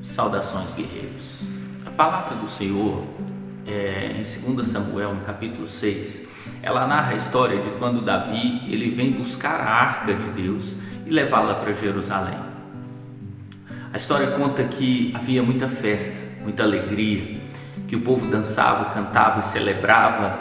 Saudações, guerreiros. A palavra do Senhor, em 2 Samuel, no capítulo 6, ela narra a história de quando Davi ele vem buscar a arca de Deus e levá-la para Jerusalém. A história conta que havia muita festa, muita alegria, que o povo dançava, cantava e celebrava,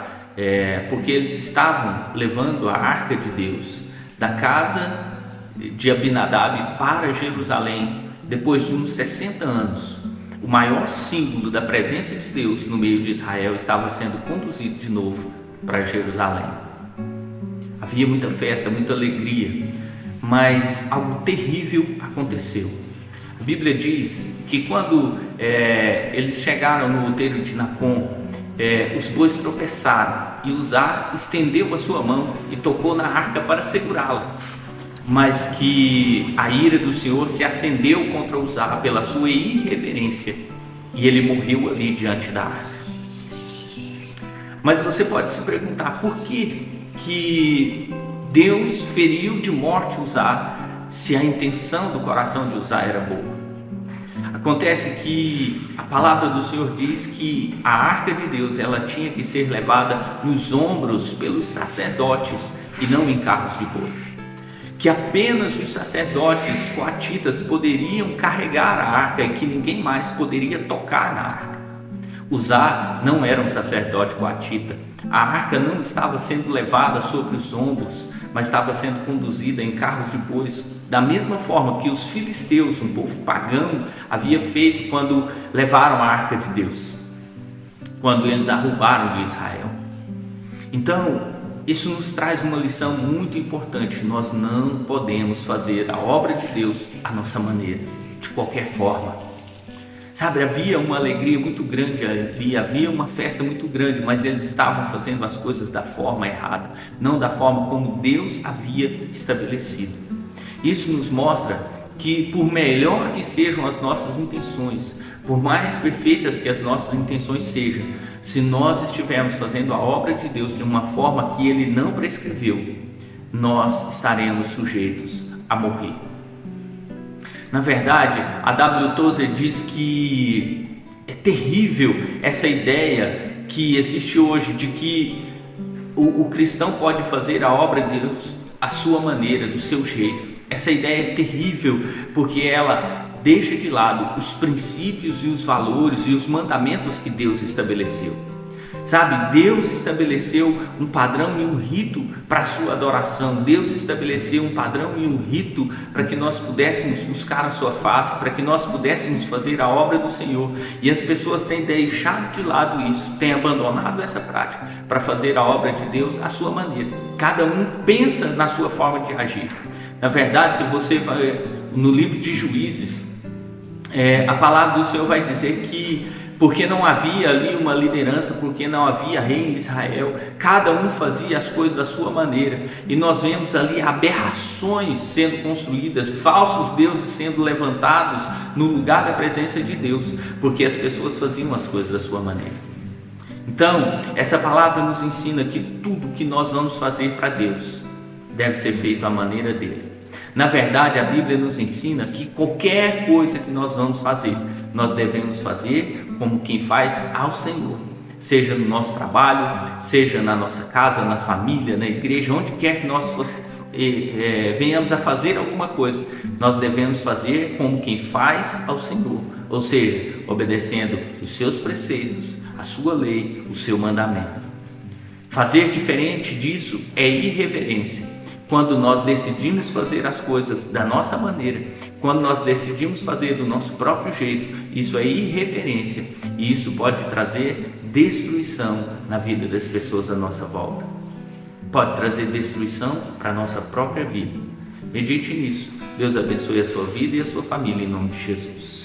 porque eles estavam levando a arca de Deus da casa de Abinadab para Jerusalém. Depois de uns 60 anos, o maior símbolo da presença de Deus no meio de Israel estava sendo conduzido de novo para Jerusalém. Havia muita festa, muita alegria, mas algo terrível aconteceu. A Bíblia diz que quando eles chegaram no outeiro de Nacon, os bois tropeçaram e Uzá estendeu a sua mão e tocou na arca para segurá-la, mas que a ira do Senhor se acendeu contra Uzá pela sua irreverência e ele morreu ali diante da arca. Mas você pode se perguntar por que Deus feriu de morte Uzá se a intenção do coração de Uzá era boa. Acontece que a palavra do Senhor diz que a arca de Deus ela tinha que ser levada nos ombros pelos sacerdotes e não em carros de boi, que apenas os sacerdotes coatitas poderiam carregar a arca e que ninguém mais poderia tocar na arca. Uzá não era um sacerdote coatita, a arca não estava sendo levada sobre os ombros, mas estava sendo conduzida em carros de bois, da mesma forma que os filisteus, um povo pagão, havia feito quando levaram a arca de Deus, quando eles a roubaram de Israel. Então, isso nos traz uma lição muito importante. Nós não podemos fazer a obra de Deus à nossa maneira, de qualquer forma. Sabe, havia uma alegria muito grande ali, havia uma festa muito grande, mas eles estavam fazendo as coisas da forma errada, não da forma como Deus havia estabelecido. Isso nos mostra que por melhor que sejam as nossas intenções, por mais perfeitas que as nossas intenções sejam, se nós estivermos fazendo a obra de Deus de uma forma que Ele não prescreveu, nós estaremos sujeitos a morrer. Na verdade, a W. Tozer diz que é terrível essa ideia que existe hoje de que o cristão pode fazer a obra de Deus à sua maneira, do seu jeito. Essa ideia é terrível porque ela deixa de lado os princípios e os valores e os mandamentos que Deus estabeleceu. Sabe, Deus estabeleceu um padrão e um rito para a sua adoração. Deus estabeleceu um padrão e um rito para que nós pudéssemos buscar a sua face, para que nós pudéssemos fazer a obra do Senhor. E as pessoas têm deixado de lado isso, têm abandonado essa prática para fazer a obra de Deus à sua maneira. Cada um pensa na sua forma de agir. Na verdade, se você vai no livro de Juízes, a palavra do Senhor vai dizer que porque não havia ali uma liderança, porque não havia rei em Israel, cada um fazia as coisas da sua maneira, e nós vemos ali aberrações sendo construídas, falsos deuses sendo levantados no lugar da presença de Deus, porque as pessoas faziam as coisas da sua maneira. Então, essa palavra nos ensina que tudo que nós vamos fazer para Deus deve ser feito à maneira dele. Na verdade, a Bíblia nos ensina que qualquer coisa que nós vamos fazer, nós devemos fazer como quem faz ao Senhor, seja no nosso trabalho, seja na nossa casa, na família, na igreja, onde quer que nós venhamos a fazer alguma coisa, nós devemos fazer como quem faz ao Senhor, ou seja, obedecendo os seus preceitos, a sua lei, o seu mandamento. Fazer diferente disso é irreverência. Quando nós decidimos fazer as coisas da nossa maneira, quando nós decidimos fazer do nosso próprio jeito, isso é irreverência e isso pode trazer destruição na vida das pessoas à nossa volta. Pode trazer destruição para a nossa própria vida. Medite nisso. Deus abençoe a sua vida e a sua família em nome de Jesus.